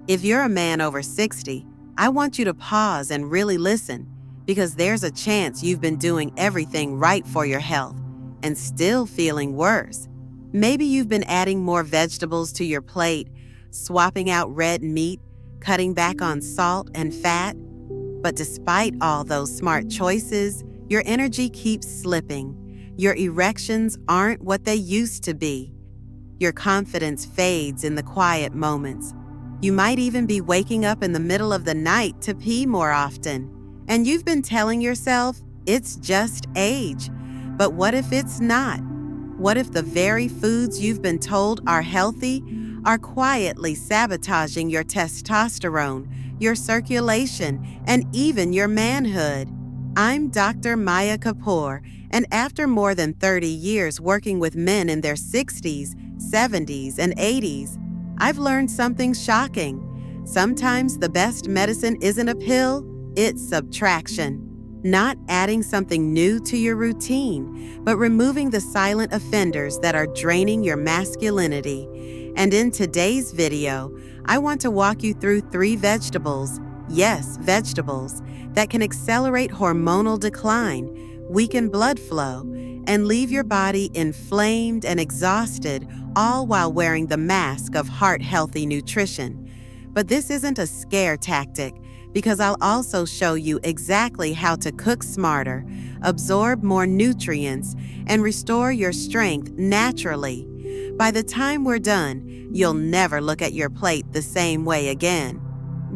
If you're a man over 60, I want you to pause and really listen, because there's a chance you've been doing everything right for your health and still feeling worse. Maybe you've been adding more vegetables to your plate, swapping out red meat, cutting back on salt and fat. But despite all those smart choices, your energy keeps slipping. Your erections aren't what they used to be. Your confidence fades in the quiet moments. You might even be waking up in the middle of the night to pee more often. And you've been telling yourself it's just age. But what if it's not? What if the very foods you've been told are healthy are quietly sabotaging your testosterone, your circulation, and even your manhood? I'm Dr. Maya Kapoor, and after more than 30 years working with men in their 60s, 70s, and 80s, I've learned something shocking. Sometimes the best medicine isn't a pill, it's subtraction. Not adding something new to your routine, but removing the silent offenders that are draining your masculinity. And in today's video, I want to walk you through 3 vegetables, yes, vegetables, that can accelerate hormonal decline, weaken blood flow, and leave your body inflamed and exhausted, all while wearing the mask of heart-healthy nutrition. But this isn't a scare tactic, because I'll also show you exactly how to cook smarter, absorb more nutrients, and restore your strength naturally. By the time we're done, you'll never look at your plate the same way again.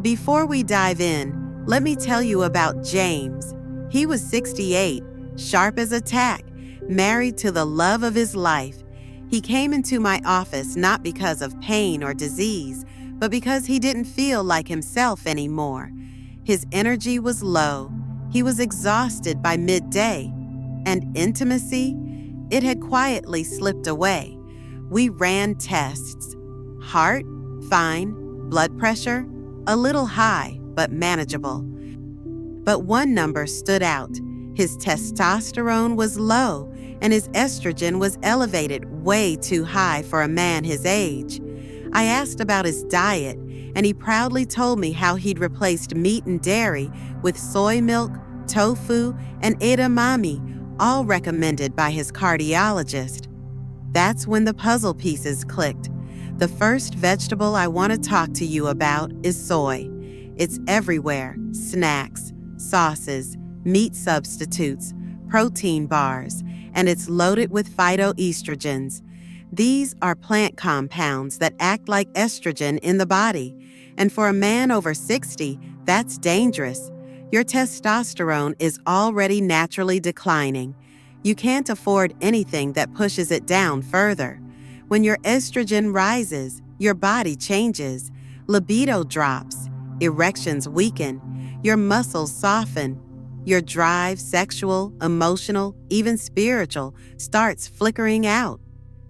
Before we dive in, let me tell you about James. He was 68, sharp as a tack, married to the love of his life. He came into my office not because of pain or disease, but because he didn't feel like himself anymore. His energy was low. He was exhausted by midday. And intimacy? It had quietly slipped away. We ran tests. Heart? Fine. Blood pressure? A little high, but manageable. But one number stood out. His testosterone was low, and his estrogen was elevated way too high for a man his age. I asked about his diet, and he proudly told me how he'd replaced meat and dairy with soy milk, tofu, and edamame, all recommended by his cardiologist. That's when the puzzle pieces clicked. The first vegetable I want to talk to you about is soy. It's everywhere: snacks, sauces, meat substitutes, protein bars, and it's loaded with phytoestrogens. These are plant compounds that act like estrogen in the body. And for a man over 60, that's dangerous. Your testosterone is already naturally declining. You can't afford anything that pushes it down further. When your estrogen rises, your body changes. Libido drops. Erections weaken. Your muscles soften. Your drive, sexual, emotional, even spiritual, starts flickering out.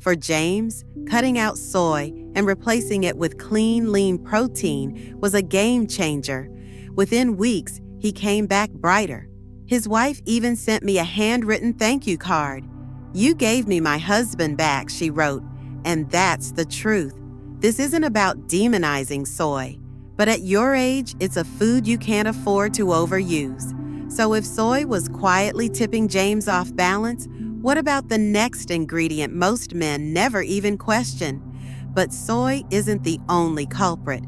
For James, cutting out soy and replacing it with clean, lean protein was a game changer. Within weeks, he came back brighter. His wife even sent me a handwritten thank you card. "You gave me my husband back," she wrote, "and that's the truth." This isn't about demonizing soy, but at your age, it's a food you can't afford to overuse. So if soy was quietly tipping James off balance, what about the next ingredient most men never even question? But soy isn't the only culprit.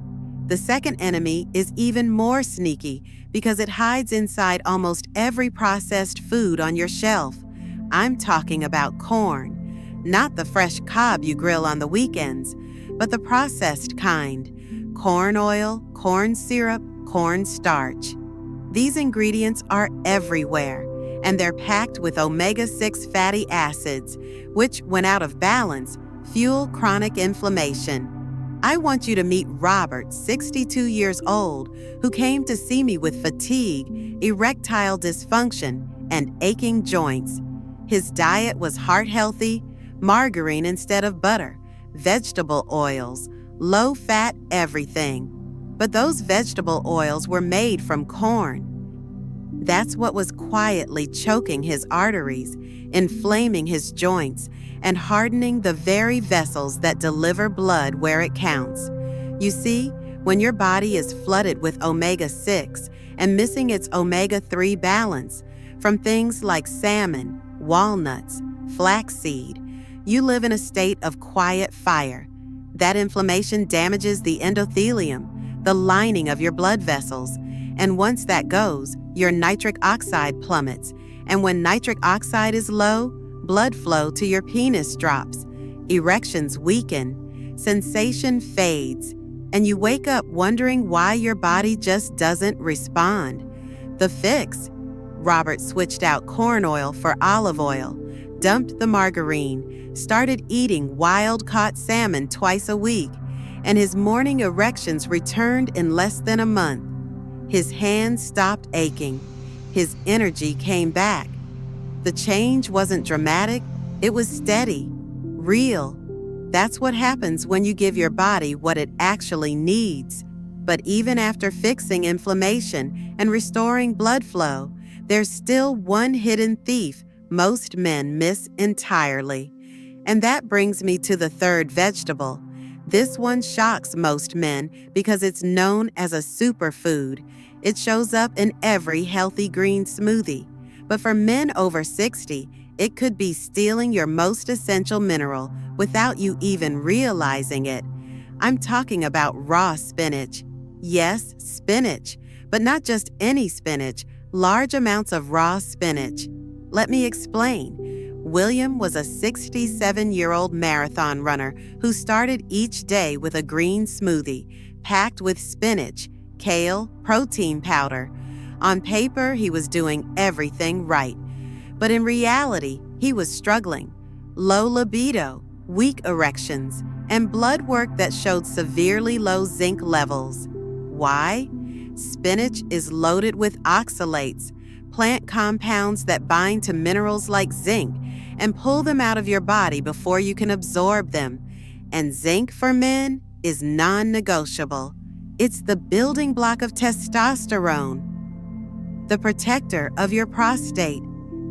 The second enemy is even more sneaky because it hides inside almost every processed food on your shelf. I'm talking about corn. Not the fresh cob you grill on the weekends, but the processed kind. Corn oil, corn syrup, corn starch. These ingredients are everywhere, and they're packed with omega-6 fatty acids, which, when out of balance, fuel chronic inflammation. I want you to meet Robert, 62 years old, who came to see me with fatigue, erectile dysfunction, and aching joints. His diet was heart-healthy, margarine instead of butter, vegetable oils, low-fat everything. But those vegetable oils were made from corn. That's what was quietly choking his arteries, inflaming his joints, and hardening the very vessels that deliver blood where it counts. You see, When your body is flooded with omega-6 and missing its omega-3 balance from things like salmon, walnuts, flaxseed, you live in a state of quiet fire. That inflammation damages the endothelium, the lining of your blood vessels, and once that goes, your nitric oxide plummets, and when nitric oxide is low, blood flow to your penis drops, erections weaken, sensation fades, and you wake up wondering why your body just doesn't respond. The fix? Robert switched out corn oil for olive oil, dumped the margarine, started eating wild-caught salmon twice a week, and his morning erections returned in less than a month. His hands stopped aching. His energy came back. The change wasn't dramatic, it was steady, real. That's what happens when you give your body what it actually needs. But even after fixing inflammation and restoring blood flow, there's still one hidden thief most men miss entirely. And that brings me to the third vegetable. This one shocks most men because it's known as a superfood. It shows up in every healthy green smoothie. But for men over 60, it could be stealing your most essential mineral without you even realizing it. I'm talking about raw spinach. Yes, spinach, but not just any spinach, large amounts of raw spinach. Let me explain. William was a 67-year-old marathon runner who started each day with a green smoothie packed with spinach, kale, protein powder. On paper, he was doing everything right. But in reality, he was struggling. Low libido, weak erections, and blood work that showed severely low zinc levels. Why? Spinach is loaded with oxalates, plant compounds that bind to minerals like zinc and pull them out of your body before you can absorb them. And zinc for men is non-negotiable. It's the building block of testosterone, the protector of your prostate,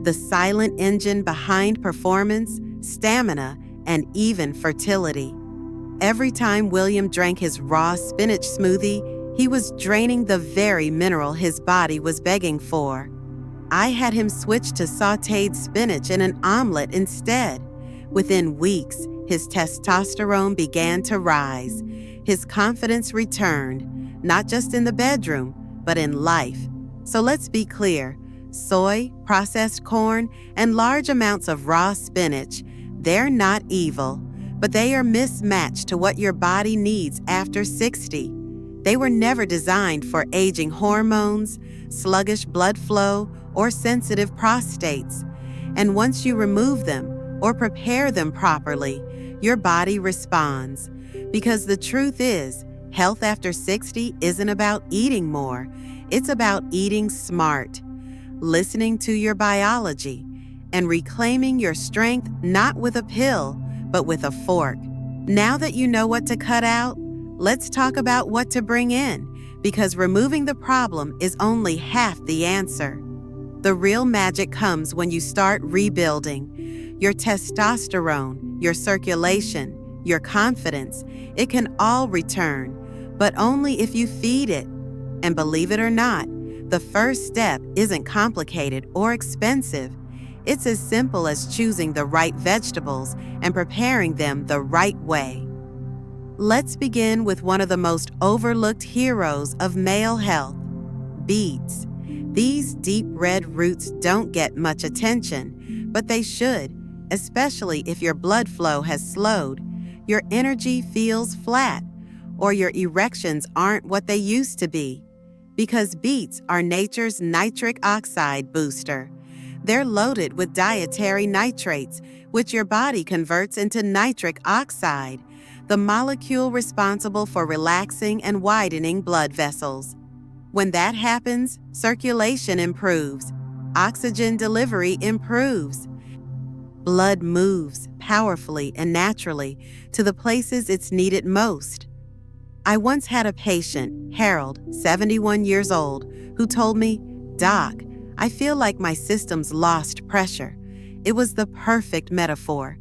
the silent engine behind performance, stamina, and even fertility. Every time William drank his raw spinach smoothie, he was draining the very mineral his body was begging for. I had him switch to sautéed spinach in an omelet instead. Within weeks, his testosterone began to rise. His confidence returned, not just in the bedroom, but in life. So let's be clear. Soy, processed corn, and large amounts of raw spinach, they're not evil, but they are mismatched to what your body needs after 60. They were never designed for aging hormones, sluggish blood flow, or sensitive prostates. And once you remove them or prepare them properly, your body responds. Because the truth is, health after 60 isn't about eating more. It's about eating smart, listening to your biology, and reclaiming your strength not with a pill, but with a fork. Now that you know what to cut out, let's talk about what to bring in, because removing the problem is only half the answer. The real magic comes when you start rebuilding. Your testosterone, your circulation, your confidence, it can all return, but only if you feed it. And believe it or not, the first step isn't complicated or expensive. It's as simple as choosing the right vegetables and preparing them the right way. Let's begin with one of the most overlooked heroes of male health, beets. These deep red roots don't get much attention, but they should, especially if your blood flow has slowed, your energy feels flat, or your erections aren't what they used to be. Because beets are nature's nitric oxide booster. They're loaded with dietary nitrates, which your body converts into nitric oxide, the molecule responsible for relaxing and widening blood vessels. When that happens, circulation improves, oxygen delivery improves. Blood moves powerfully and naturally to the places it's needed most. I once had a patient, Harold, 71 years old, who told me, "Doc, I feel like my system's lost pressure." It was the perfect metaphor.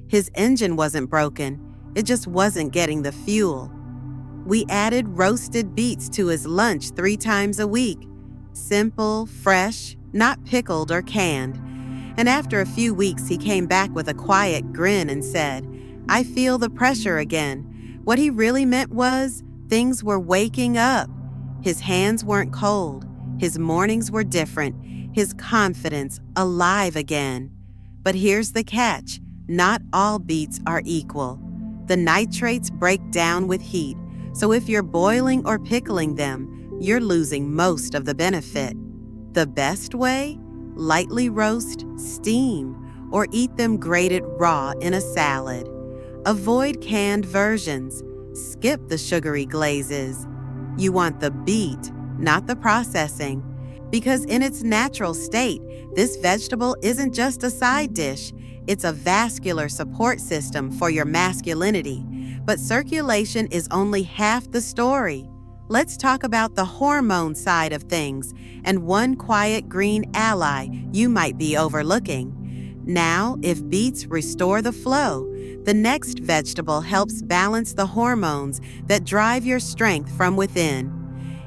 His engine wasn't broken, it just wasn't getting the fuel. We added roasted beets to his lunch 3 times a week. Simple, fresh, not pickled or canned. And after a few weeks, he came back with a quiet grin and said, "I feel the pressure again." What he really meant was, things were waking up. His hands weren't cold. His mornings were different. His confidence alive again. But here's the catch. Not all beets are equal. The nitrates break down with heat, so if you're boiling or pickling them, you're losing most of the benefit. The best way? Lightly roast, steam, or eat them grated raw in a salad. Avoid canned versions. Skip the sugary glazes. You want the beet, not the processing. Because in its natural state, this vegetable isn't just a side dish. It's a vascular support system for your masculinity. But circulation is only half the story. Let's talk about the hormone side of things and one quiet green ally you might be overlooking. Now, if beets restore the flow, the next vegetable helps balance the hormones that drive your strength from within.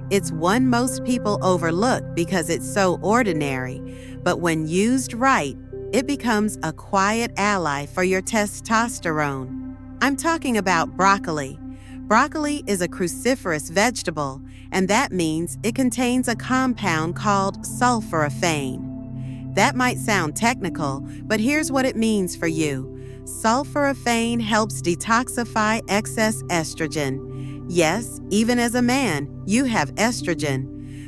It's one most people overlook because it's so ordinary, but when used right, it becomes a quiet ally for your testosterone. I'm talking about broccoli. Broccoli is a cruciferous vegetable, and that means it contains a compound called sulforaphane. That might sound technical, but here's what it means for you. Sulforaphane helps detoxify excess estrogen. Yes, even as a man, you have estrogen,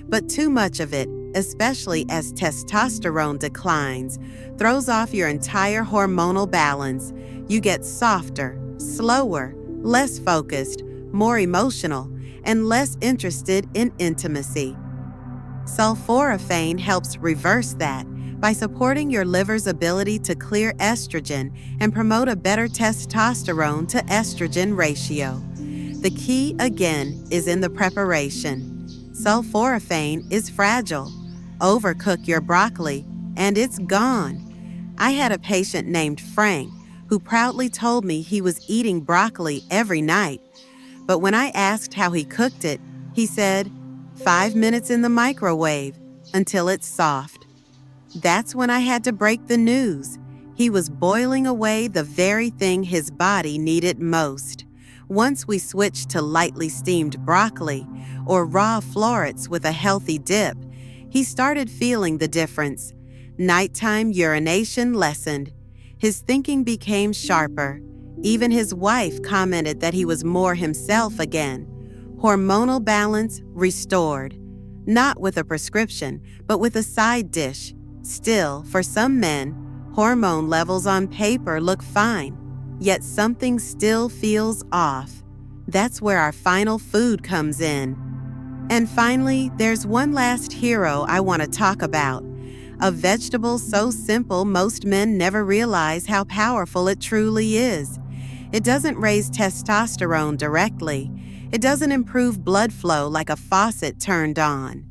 but too much of it, especially as testosterone declines, throws off your entire hormonal balance. You get softer, slower, less focused, more emotional, and less interested in intimacy. Sulforaphane helps reverse that by supporting your liver's ability to clear estrogen and promote a better testosterone to estrogen ratio. The key, again, is in the preparation. Sulforaphane is fragile. Overcook your broccoli, and it's gone. I had a patient named Frank who proudly told me he was eating broccoli every night. But when I asked how he cooked it, he said, 5 minutes in the microwave until it's soft. That's when I had to break the news. He was boiling away the very thing his body needed most. Once we switched to lightly steamed broccoli or raw florets with a healthy dip, he started feeling the difference. Nighttime urination lessened. His thinking became sharper. Even his wife commented that he was more himself again. Hormonal balance restored. Not with a prescription, but with a side dish. Still, for some men, hormone levels on paper look fine, yet something still feels off. That's where our final food comes in. And finally, there's one last hero I want to talk about. A vegetable so simple most men never realize how powerful it truly is. It doesn't raise testosterone directly. It doesn't improve blood flow like a faucet turned on.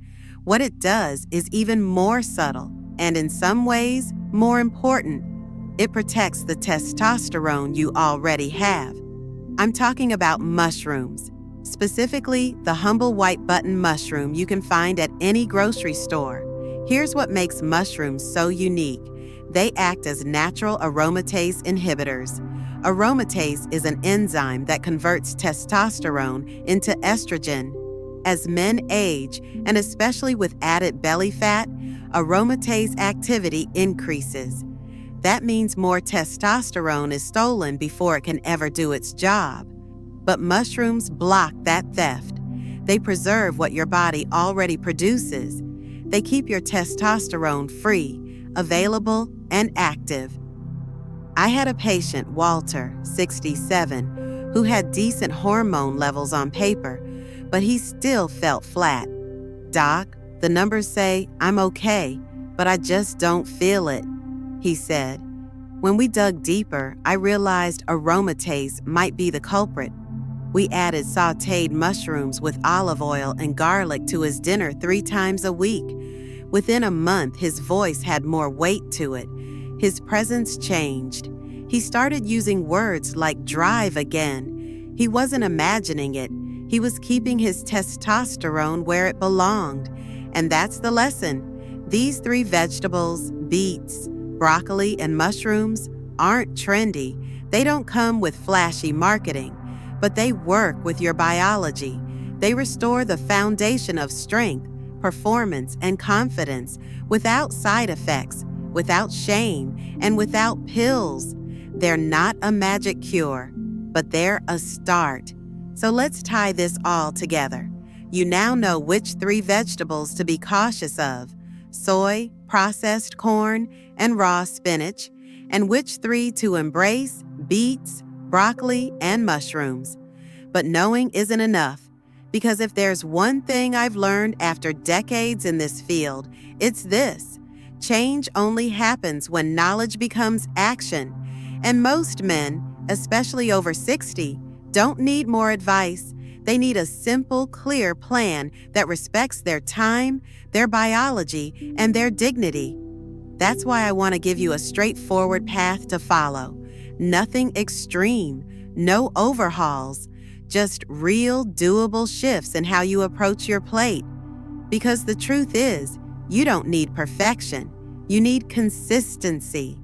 What it does is even more subtle, and in some ways, more important. It protects the testosterone you already have. I'm talking about mushrooms, specifically the humble white button mushroom you can find at any grocery store. Here's what makes mushrooms so unique. They act as natural aromatase inhibitors. Aromatase is an enzyme that converts testosterone into estrogen. As men age, and especially with added belly fat, aromatase activity increases. That means more testosterone is stolen before it can ever do its job. But mushrooms block that theft. They preserve what your body already produces. They keep your testosterone free, available, and active. I had a patient, Walter, 67, who had decent hormone levels on paper, but he still felt flat. "Doc, the numbers say I'm okay, but I just don't feel it," he said. When we dug deeper, I realized aromatase might be the culprit. We added sautéed mushrooms with olive oil and garlic to his dinner 3 times a week. Within a month, his voice had more weight to it. His presence changed. He started using words like drive again. He wasn't imagining it. He was keeping his testosterone where it belonged. And that's the lesson. These 3 vegetables, beets, broccoli, and mushrooms, aren't trendy. They don't come with flashy marketing, but they work with your biology. They restore the foundation of strength, performance, and confidence without side effects, without shame, and without pills. They're not a magic cure, but they're a start. So let's tie this all together. You now know which 3 vegetables to be cautious of: soy, processed corn, and raw spinach, and which 3 to embrace: beets, broccoli, and mushrooms. But knowing isn't enough, because if there's one thing I've learned after decades in this field, it's this: change only happens when knowledge becomes action. And most men, especially over 60, don't need more advice. They need a simple, clear plan that respects their time, their biology, and their dignity. That's why I want to give you a straightforward path to follow. Nothing extreme, no overhauls, just real, doable shifts in how you approach your plate. Because the truth is, you don't need perfection. You need consistency.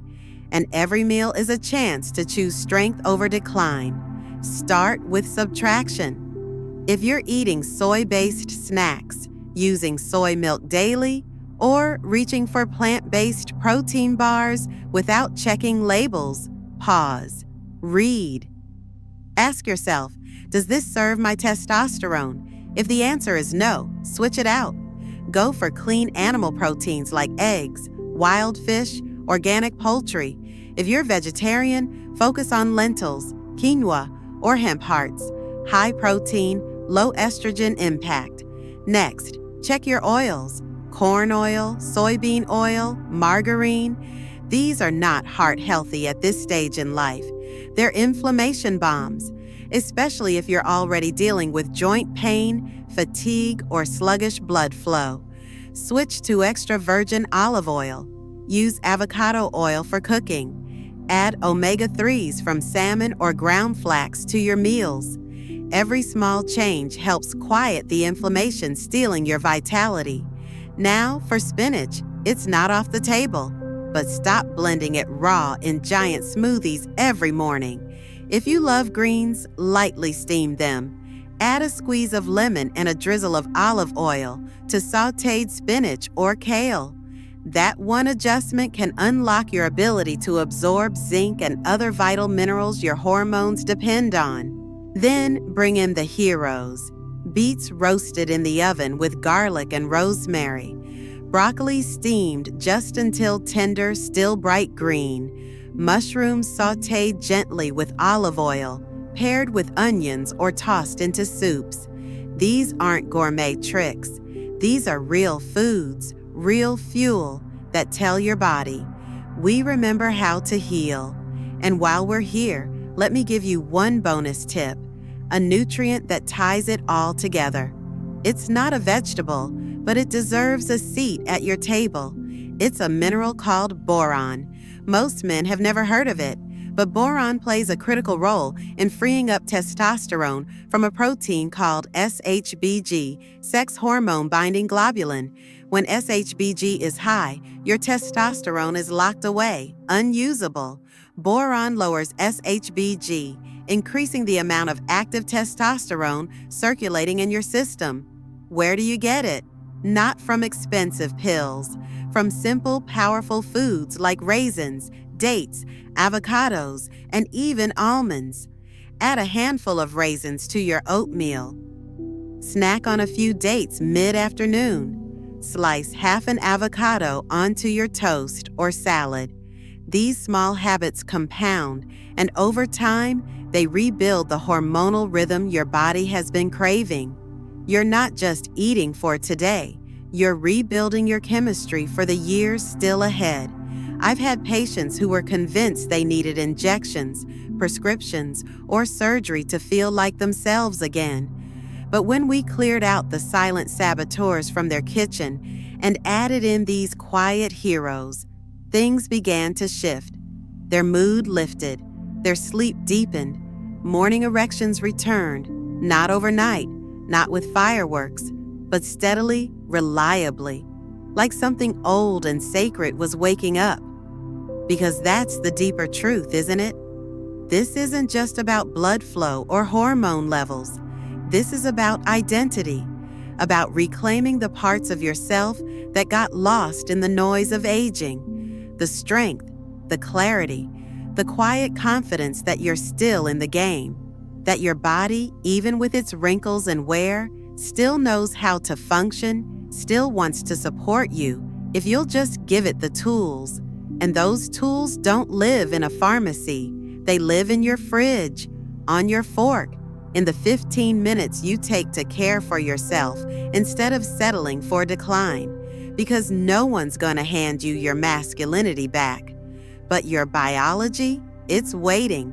And every meal is a chance to choose strength over decline. Start with subtraction. If you're eating soy-based snacks, using soy milk daily, or reaching for plant-based protein bars without checking labels, pause. Read. Ask yourself, does this serve my testosterone? If the answer is no, switch it out. Go for clean animal proteins like eggs, wild fish, organic poultry. If you're vegetarian, focus on lentils, quinoa, or hemp hearts. High protein, low estrogen impact. Next, check your oils. Corn oil, soybean oil, margarine. These are not heart healthy at this stage in life. They're inflammation bombs, especially if you're already dealing with joint pain, fatigue, or sluggish blood flow. Switch to extra virgin olive oil. Use avocado oil for cooking. Add omega-3s from salmon or ground flax to your meals. Every small change helps quiet the inflammation stealing your vitality. Now for spinach, it's not off the table, but stop blending it raw in giant smoothies every morning. If you love greens, lightly steam them. Add a squeeze of lemon and a drizzle of olive oil to sautéed spinach or kale. That one adjustment can unlock your ability to absorb zinc and other vital minerals your hormones depend on. Then bring in the heroes. Beets roasted in the oven with garlic and rosemary. Broccoli steamed just until tender, still bright green. Mushrooms sautéed gently with olive oil, paired with onions or tossed into soups. These aren't gourmet tricks. These are real foods, real fuel that tell your body, we remember how to heal. And while we're here, let me give you one bonus tip, a nutrient that ties it all together. It's not a vegetable, but it deserves a seat at your table. It's a mineral called boron. Most men have never heard of it, but boron plays a critical role in freeing up testosterone from a protein called SHBG, sex hormone binding globulin. When SHBG is high, your testosterone is locked away, unusable. Boron lowers SHBG, increasing the amount of active testosterone circulating in your system. Where do you get it? Not from expensive pills, from simple, powerful foods like raisins, dates, avocados, and even almonds. Add a handful of raisins to your oatmeal. Snack on a few dates mid-afternoon. Slice half an avocado onto your toast or salad. These small habits compound, and over time, they rebuild the hormonal rhythm your body has been craving. You're not just eating for today, you're rebuilding your chemistry for the years still ahead. I've had patients who were convinced they needed injections, prescriptions, or surgery to feel like themselves again. But when we cleared out the silent saboteurs from their kitchen and added in these quiet heroes, things began to shift. Their mood lifted, their sleep deepened, morning erections returned, Not overnight, not with fireworks, but steadily, reliably, like something old and sacred was waking up. Because that's the deeper truth, isn't it? This isn't just about blood flow or hormone levels. This is about identity, about reclaiming the parts of yourself that got lost in the noise of aging, the strength, the clarity, the quiet confidence that you're still in the game, that your body, even with its wrinkles and wear, still knows how to function, still wants to support you if you'll just give it the tools. And those tools don't live in a pharmacy. They live in your fridge, on your fork, in the 15 minutes you take to care for yourself instead of settling for decline. Because no one's going to hand you your masculinity back. But your biology, it's waiting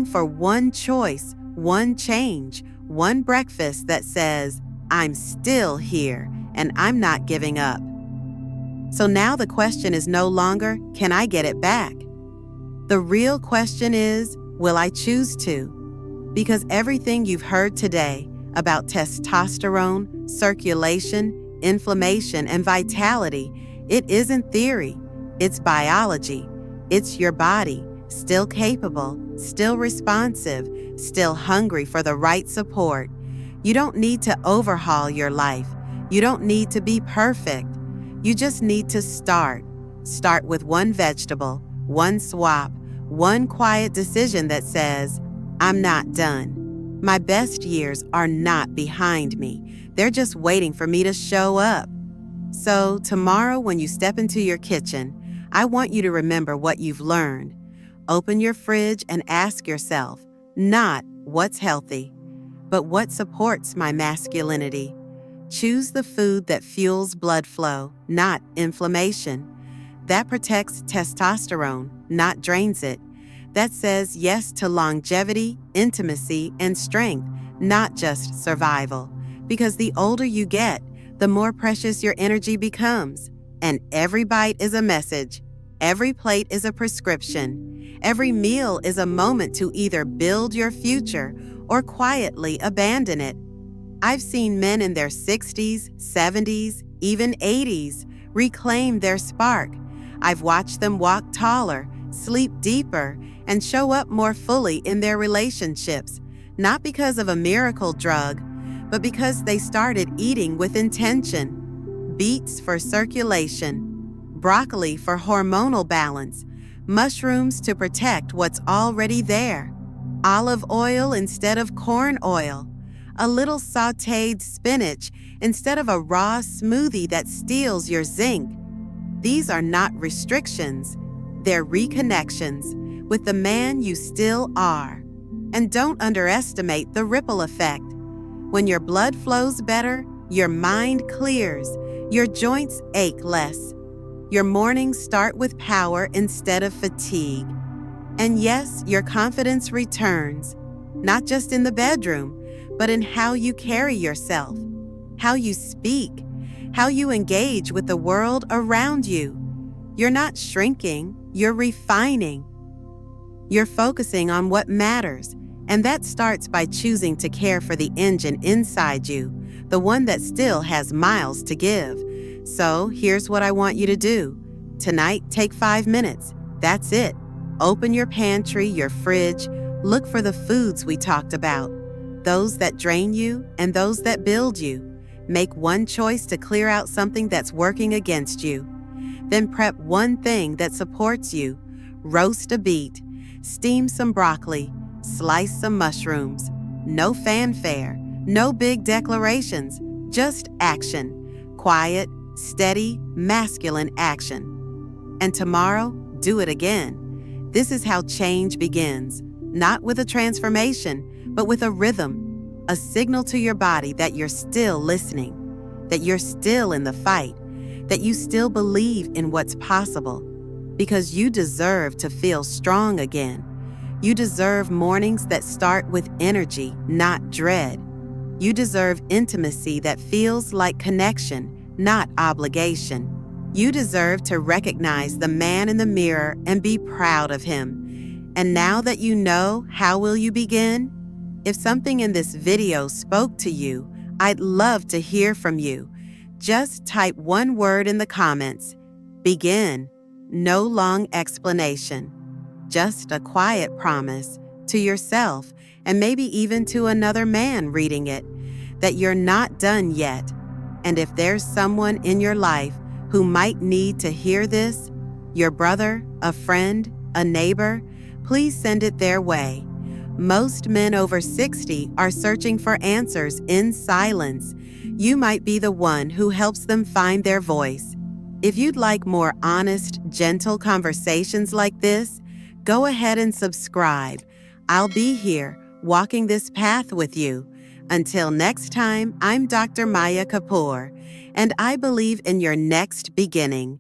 for one choice, one change, one breakfast that says, I'm still here and I'm not giving up. So now the question is no longer, can I get it back? The real question is, will I choose to? Because everything you've heard today about testosterone, circulation, inflammation, and vitality, it isn't theory, it's biology. It's your body, still capable, still responsive, still hungry for the right support. You don't need to overhaul your life. You don't need to be perfect. You just need to start. Start with one vegetable, one swap, one quiet decision that says, I'm not done. My best years are not behind me. They're just waiting for me to show up. So tomorrow when you step into your kitchen, I want you to remember what you've learned. Open your fridge and ask yourself, not what's healthy, but what supports my masculinity. Choose the food that fuels blood flow, not inflammation. That protects testosterone, not drains it. That says yes to longevity, intimacy, and strength, not just survival. Because the older you get, the more precious your energy becomes. And every bite is a message. Every plate is a prescription. Every meal is a moment to either build your future or quietly abandon it. I've seen men in their 60s, 70s, even 80s reclaim their spark. I've watched them walk taller, sleep deeper, and show up more fully in their relationships, not because of a miracle drug, but because they started eating with intention. Beets for circulation, broccoli for hormonal balance, mushrooms to protect what's already there, olive oil instead of corn oil, a little sautéed spinach instead of a raw smoothie that steals your zinc. These are not restrictions, they're reconnections with the man you still are. And don't underestimate the ripple effect. When your blood flows better, your mind clears, your joints ache less. Your mornings start with power instead of fatigue. And yes, your confidence returns, not just in the bedroom, but in how you carry yourself, how you speak, how you engage with the world around you. You're not shrinking, you're refining. You're focusing on what matters, and that starts by choosing to care for the engine inside you, the one that still has miles to give. So here's what I want you to do. Tonight, take 5 minutes. That's it. Open your pantry, your fridge. Look for the foods we talked about. Those that drain you and those that build you. Make one choice to clear out something that's working against you. Then prep one thing that supports you. Roast a beet. Steam some broccoli. Slice some mushrooms. No fanfare. No big declarations. Just action. Quiet, steady, masculine action. And tomorrow, do it again. This is how change begins. Not with a transformation, but with a rhythm, a signal to your body that you're still listening, that you're still in the fight, that you still believe in what's possible, because you deserve to feel strong again. You deserve mornings that start with energy, not dread. You deserve intimacy that feels like connection, not obligation. You deserve to recognize the man in the mirror and be proud of him. And now that you know, how will you begin? If something in this video spoke to you, I'd love to hear from you. Just type one word in the comments. Begin. No long explanation. Just a quiet promise to yourself and maybe even to another man reading it that you're not done yet. And if there's someone in your life who might need to hear this, your brother, a friend, a neighbor, please send it their way. Most men over 60 are searching for answers in silence. You might be the one who helps them find their voice. If you'd like more honest, gentle conversations like this, go ahead and subscribe. I'll be here walking this path with you. Until next time, I'm Dr. Maya Kapoor, and I believe in your next beginning.